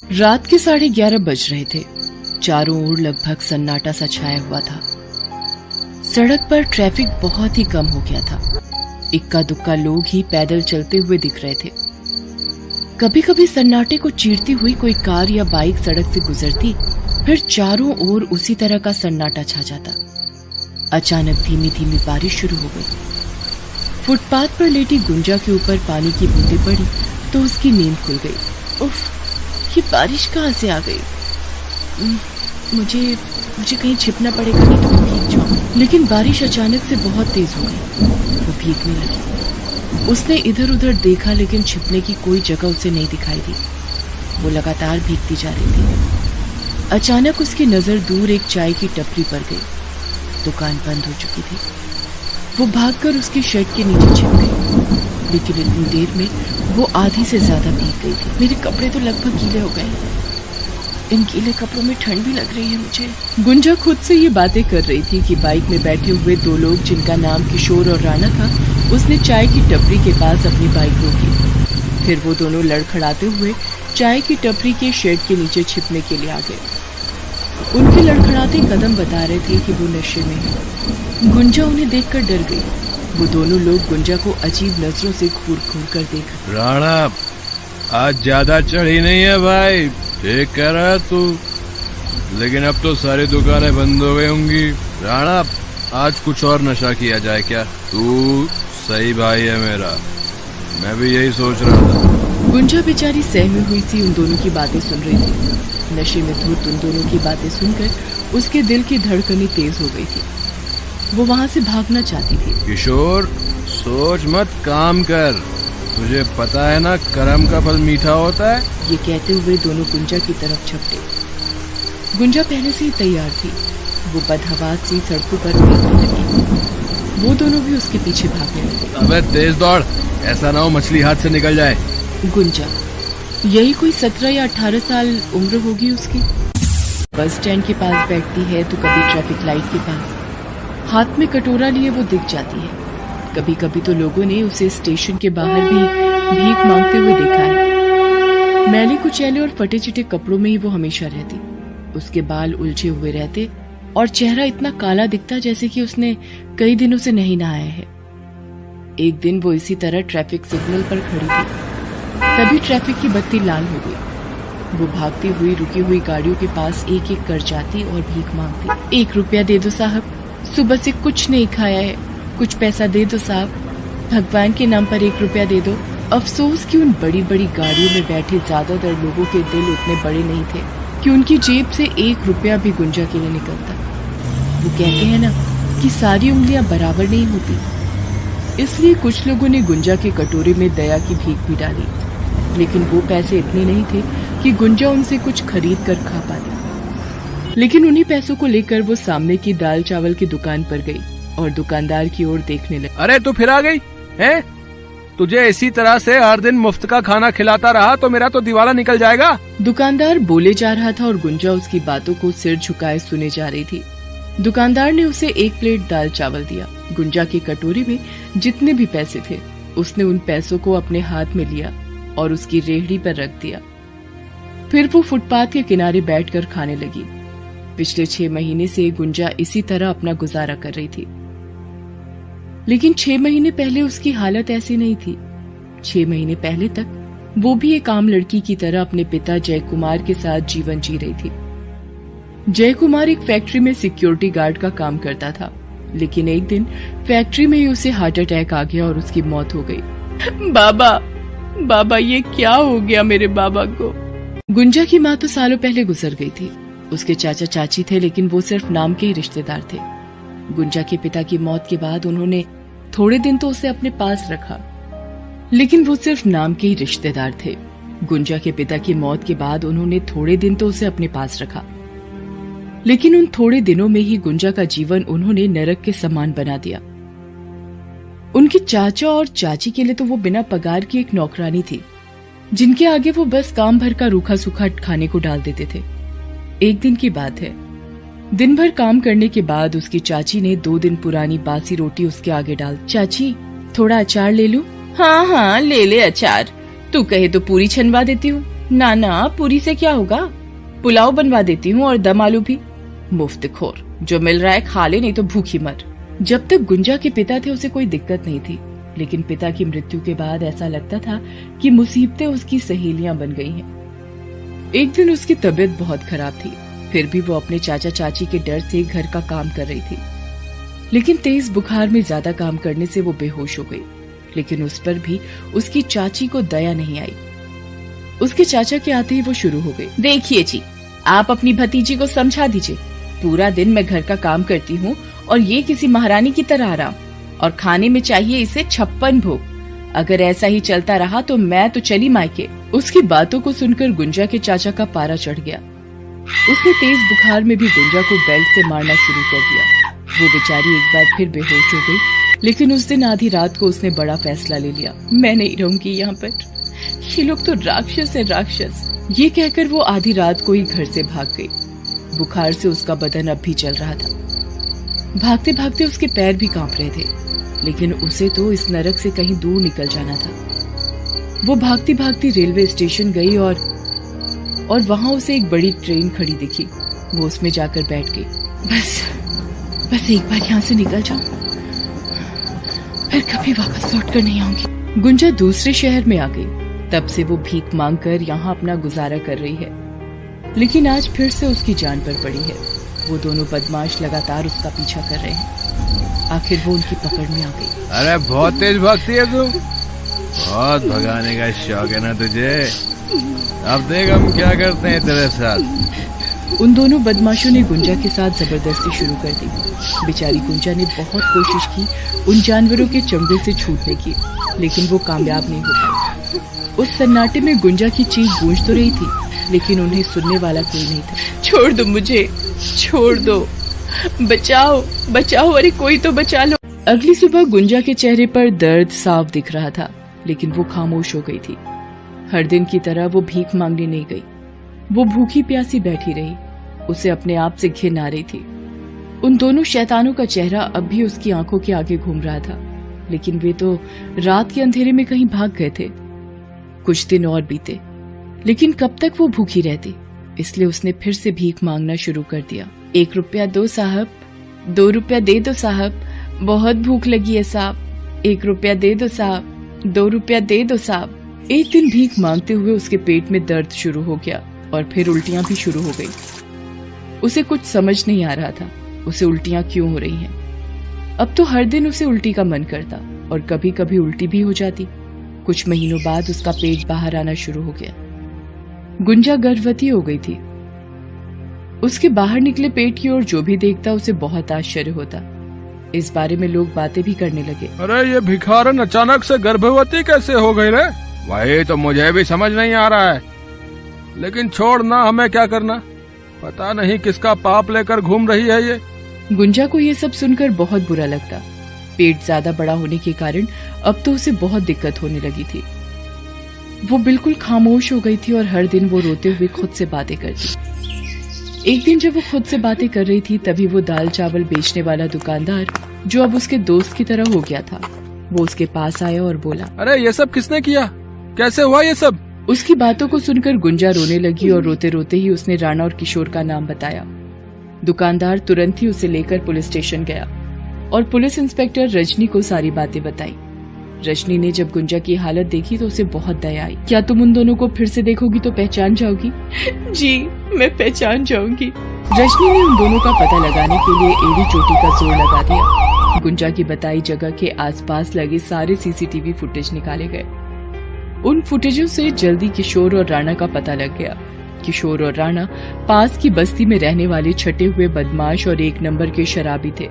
रात के 11:30 बज रहे थे। चारों ओर लगभग सन्नाटा सा छाया हुआ था। सड़क पर ट्रैफिक बहुत ही कम हो गया था। इक्का दुक्का लोग ही पैदल चलते हुए दिख रहे थे। कभी कभी सन्नाटे को चीरती हुई कोई कार या बाइक सड़क से गुजरती, फिर चारों ओर उसी तरह का सन्नाटा छा जाता। अचानक धीमी धीमी बारिश शुरू हो गई। फुटपाथ पर लेटी गुंजा के ऊपर पानी की बूंदें पड़ी तो उसकी नींद खुल गई। उफ, ये बारिश कहाँ से आ गई? मुझे कहीं छिपना पड़ेगा, नहीं तो मैं भीग जाऊं। लेकिन बारिश अचानक से बहुत तेज हो गई। वो भीगने लगी। उसने इधर उधर देखा लेकिन छिपने की कोई जगह उसे नहीं दिखाई दी। वो लगातार भीगती जा रही थी। अचानक उसकी नजर दूर एक चाय की टपरी पर गई। दुकान बंद हो चुकी थी। वो भागकर उसकी शर्ट के नीचे छिप गई, लेकिन इतनी देर में वो आधी से ज्यादा भीग गई थी। मेरे कपड़े तो लगभग गीले हो गए। इन गीले कपड़ों में ठंड भी लग रही है मुझे। गुंजा खुद से ये बातें कर रही थी कि बाइक में बैठे हुए दो लोग, जिनका नाम किशोर और राणा था, उसने चाय की टपरी के पास अपनी बाइक रोकी। फिर वो दोनों लड़खड़ाते हुए चाय की टपरी के शेड के नीचे छिपने के लिए आ गए। उनके लड़खड़ाते कदम बता रहे थे कि वो नशे में है। गुंजा उन्हें देखकर डर गई। वो दोनों लोग गुंजा को अजीब नजरों से घूर घूर कर देख। राणा, आज ज्यादा चढ़ी नहीं है भाई, ठीक कह रहा है तू, लेकिन अब तो सारी दुकानें बंद हो गई होंगी। राणा, आज कुछ और नशा किया जाए क्या? तू सही भाई है मेरा, मैं भी यही सोच रहा था। गुंजा बेचारी सहमी हुई सी उन दोनों की बातें सुन रही थी। नशे में धुत उन दोनों की बातें सुनकर उसके दिल की धड़कनें तेज हो गई थी। वो वहाँ से भागना चाहती थी। किशोर, सोच मत, काम कर। तुझे पता है ना, कर्म का फल मीठा होता है। ये कहते हुए दोनों गुंजा की तरफ झपटे। गुंजा पहले से ही तैयार थी। वो बदहवास सी सड़कों पर भागने लगी। वो दोनों भी उसके पीछे भागने लगे। अबे तेज दौड़, ऐसा ना हो मछली हाथ से निकल जाए। गुंजा, यही कोई 17 या 18 साल उम्र होगी उसकी। बस स्टैंड के पास बैठती है तो कभी ट्रैफिक लाइट के पास, हाथ में कटोरा लिए वो दिख जाती है। कभी कभी तो लोगों ने उसे स्टेशन के बाहर भी भीख मांगते हुए देखा है। मैले कुचैले और फटे चिटे कपड़ों में ही वो हमेशा रहती। उसके बाल उलझे हुए रहते और चेहरा इतना काला दिखता जैसे कि उसने कई दिनों से नहीं नहाया है। एक दिन वो इसी तरह ट्रैफिक सिग्नल पर खड़ी थी। तभी ट्रैफिक की बत्ती लाल हो गई। वो भागती हुई रुकी हुई गाड़ियों के पास एक एक कर जाती और भीख मांगती। 1 रुपया दे दो साहब, सुबह से कुछ नहीं खाया है, कुछ पैसा दे दो साहब, भगवान के नाम पर 1 रुपया दे दो। अफसोस कि उन बड़ी बड़ी गाड़ियों में बैठे ज्यादातर लोगों के दिल उतने बड़े नहीं थे कि उनकी जेब से 1 रुपया भी गुंजा के लिए निकलता। वो कहते हैं ना कि सारी उंगलियां बराबर नहीं होती, इसलिए कुछ लोगों ने गुंजा के कटोरे में दया की भीख भी डाली, लेकिन वो पैसे इतने नहीं थे कि गुंजा उनसे कुछ खरीद कर खा पाती। लेकिन उन्हीं पैसों को लेकर वो सामने की दाल चावल की दुकान पर गई और दुकानदार की ओर देखने लगी। अरे तू फिर आ गई है? तुझे इसी तरह से हर दिन मुफ्त का खाना खिलाता रहा तो मेरा तो दिवाला निकल जाएगा। दुकानदार बोले जा रहा था और गुंजा उसकी बातों को सिर झुकाए सुने जा रही थी। दुकानदार ने उसे 1 प्लेट दाल चावल दिया। गुंजा के कटोरे में जितने भी पैसे थे उसने उन पैसों को अपने हाथ में लिया और उसकी रेहड़ी पर रख दिया। फिर वो फुटपाथ के किनारे बैठकर खाने लगी। पिछले 6 महीने से गुंजा इसी तरह अपना गुजारा कर रही थी, लेकिन 6 महीने पहले उसकी हालत ऐसी नहीं थी। 6 महीने पहले तक वो भी एक आम लड़की की तरह अपने पिता जय कुमार के साथ जीवन जी रही थी। जय कुमार एक फैक्ट्री में सिक्योरिटी गार्ड का काम करता था, लेकिन एक दिन फैक्ट्री में ही उसे हार्ट अटैक आ गया और उसकी मौत हो गई। बाबा, ये क्या हो गया मेरे बाबा को? गुंजा की माँ तो सालों पहले गुजर गई थी। उसके चाचा चाची थे, लेकिन वो सिर्फ नाम के ही रिश्तेदार थे। गुंजा के पिता की मौत के बाद उन्होंने थोड़े दिन तो उसे अपने पास रखा, लेकिन वो सिर्फ नाम के ही रिश्तेदार थे। गुंजा के पिता की मौत के बाद उन्होंने थोड़े दिन तो उसे अपने पास रखा, लेकिन उन थोड़े दिनों में ही गुंजा का जीवन उन्होंने नरक के समान बना दिया। उनके चाचा और चाची के लिए तो वो बिना पगार की एक नौकरानी थी, जिनके आगे वो बस काम भर का रूखा सूखा खाने को डाल देते थे। एक दिन की बात है, दिन भर काम करने के बाद उसकी चाची ने 2 दिन पुरानी बासी रोटी उसके आगे डाल। चाची, थोड़ा अचार ले लूं? हाँ, ले ले अचार, तू कहे तो पूरी छनवा देती हूँ। ना ना, पूरी से क्या होगा, पुलाव बनवा देती हूँ और दम आलू भी। मुफ्तखोर, जो मिल रहा है खा ले, नहीं तो भूखी मर। जब तक गुंजा के पिता थे उसे कोई दिक्कत नहीं थी, लेकिन पिता की मृत्यु के बाद ऐसा लगता था कि मुसीबतें उसकी सहेलियां बन गई हैं। एक दिन उसकी तबीयत बहुत खराब थी, फिर भी वो अपने चाचा चाची के डर से घर का काम कर रही थी। लेकिन तेज बुखार में ज्यादा काम करने से वो बेहोश हो गई। लेकिन उस पर भी उसकी चाची को दया नहीं आई। उसके चाचा के आते ही वो शुरू हो गई। देखिए जी, आप अपनी भतीजी को समझा दीजिए, पूरा दिन मैं घर का काम करती हूँ और ये किसी महारानी की तरह आराम, और खाने में चाहिए इसे 56 भोग। अगर ऐसा ही चलता रहा तो मैं तो चली मायके। उसकी बातों को सुनकर गुंजा के चाचा का पारा चढ़ गया। उसने तेज बुखार में भी गुंजा को बेल्ट से मारना शुरू कर दिया। वो बेचारी एक बार फिर बेहोश हो गई, लेकिन उस दिन आधी रात को उसने बड़ा फैसला ले लिया। मैं नहीं रहूंगी यहाँ पर, ये लोग तो राक्षस है, राक्षस। ये कहकर वो आधी रात को ही घर से भाग गई। बुखार से उसका बदन अब भी चल रहा था। भागते भागते उसके पैर भी कांप रहे थे, लेकिन उसे तो इस नरक से कहीं दूर निकल जाना था। वो भागती भागती रेलवे स्टेशन गई और वहां उसे एक बड़ी ट्रेन खड़ी दिखी। वो उसमें जाकर बैठ गई। बस एक बार यहाँ से निकल जाऊं, फिर कभी वापस लौट कर नहीं आऊंगी। गुंजा दूसरे शहर में आ गई। तब से वो भीख मांगकर यहाँ अपना गुजारा कर रही है, लेकिन आज फिर से उसकी जान पर पड़ी है। वो दोनों बदमाश लगातार उसका पीछा कर रहे हैं। आखिर वो उनकी पकड़ में आ गई। अरे बहुत तेज भागती है तुम, बहुत भगाने का शौक है ना तुझे। अब देख हम क्या करते हैं तेरे साथ। उन दोनों बदमाशों ने गुंजा के साथ जबरदस्ती शुरू कर दी। बेचारी गुंजा ने बहुत कोशिश की उन जानवरों के चंगुल से छूटने की, लेकिन वो कामयाब नहीं हो पाई। उस सन्नाटे में गुंजा की चीख गूंज तो रही थी, लेकिन उन्हें सुनने वाला कोई नहीं था। छोड़ दो मुझे, छोड़ दो, बचाओ बचाओ, अरे कोई तो बचा लो। अगली सुबह गुंजा के चेहरे पर दर्द साफ दिख रहा था, लेकिन वो खामोश हो गई थी। हर दिन की तरह वो भीख मांगने नहीं गई। वो भूखी प्यासी बैठी रही। उसे अपने आप से घिन आ रही थी। उन दोनों शैतानों का चेहरा अब भी उसकी आंखों के आगे घूम रहा था, लेकिन वे तो रात के अंधेरे में कहीं भाग गए थे। कुछ दिन और बीते, लेकिन कब तक वो भूखी रहती, इसलिए उसने फिर से भीख मांगना शुरू कर दिया। 1 रुपया दो साहब, 2 रुपया दे दो साहब, बहुत भूख लगी है साहब, 1 रुपया दे दो साहब, 2 रुपया दे दो साहब। एक दिन भीख मांगते हुए उसके पेट में दर्द शुरू हो गया और फिर उल्टियां भी शुरू हो गई। उसे कुछ समझ नहीं आ रहा था, उसे उल्टियां क्यों हो रही हैं। अब तो हर दिन उसे उल्टी का मन करता और कभी कभी उल्टी भी हो जाती। कुछ महीनों बाद उसका पेट बाहर आना शुरू हो गया। गुंजा गर्भवती हो गई थी। उसके बाहर निकले पेट की ओर जो भी देखता उसे बहुत आश्चर्य होता। इस बारे में लोग बातें भी करने लगे। अरे ये भिखारन अचानक से गर्भवती कैसे हो गई रे? वही तो मुझे भी समझ नहीं आ रहा है। लेकिन छोड़ ना, हमें क्या करना, पता नहीं किसका पाप लेकर घूम रही है ये। गुंजा को ये सब सुनकर बहुत बुरा लगता। पेट ज्यादा बड़ा होने के कारण अब तो उसे बहुत दिक्कत होने लगी थी। वो बिल्कुल खामोश हो गई थी और हर दिन वो रोते हुए खुद से बातें करती। एक दिन जब वो खुद से बातें कर रही थी, तभी वो दाल चावल बेचने वाला दुकानदार, जो अब उसके दोस्त की तरह हो गया था, वो उसके पास आया और बोला, अरे ये सब किसने किया, कैसे हुआ ये सब? उसकी बातों को सुनकर गुंजा रोने लगी और रोते रोते ही उसने राणा और किशोर का नाम बताया। दुकानदार तुरंत ही उसे लेकर पुलिस स्टेशन गया और पुलिस इंस्पेक्टर रजनी को सारी बातें बताई। रजनी ने जब गुंजा की हालत देखी तो उसे बहुत दया आई। क्या तुम उन दोनों को फिर से देखोगी तो पहचान जाओगी? जी, मैं पहचान जाऊंगी। रजनी ने उन दोनों का पता लगाने के लिए एड़ी चोटी का जोर लगा दिया। गुंजा की बताई जगह के आसपास लगे सारे सीसीटीवी फुटेज निकाले गए। उन फुटेजों से जल्दी किशोर और राणा का पता लग गया। किशोर और राणा पास की बस्ती में रहने वाले छटे हुए बदमाश और 1 नंबर के शराबी थे।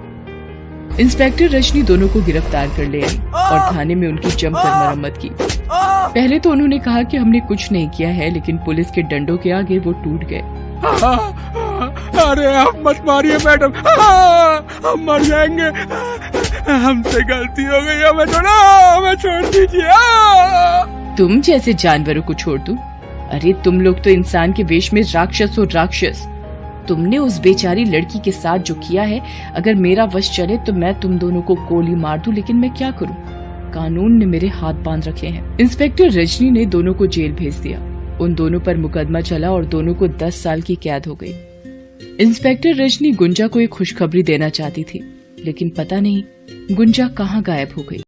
इंस्पेक्टर रजनी दोनों को गिरफ्तार कर ले आई और थाने में उनकी जमकर मरम्मत की। पहले तो उन्होंने कहा कि हमने कुछ नहीं किया है, लेकिन पुलिस के डंडों के आगे वो टूट गए। अरे आप मत मारिए मैडम, हम मर जाएंगे, हमसे गलती हो गई, हमें छोड़ दीजिए। तुम जैसे जानवरों को छोड़ दूं? अरे तुम लोग तो इंसान के वेश में राक्षस हो, राक्षस। तुमने उस बेचारी लड़की के साथ जो किया है, अगर मेरा वश चले तो मैं तुम दोनों को गोली मार दूं, लेकिन मैं क्या करूं? कानून ने मेरे हाथ बांध रखे हैं। इंस्पेक्टर रजनी ने दोनों को जेल भेज दिया। उन दोनों पर मुकदमा चला और दोनों को 10 साल की कैद हो गई। इंस्पेक्टर रजनी गुंजा को एक खुशखबरी देना चाहती थी, लेकिन पता नहीं गुंजा कहाँ गायब हो गई।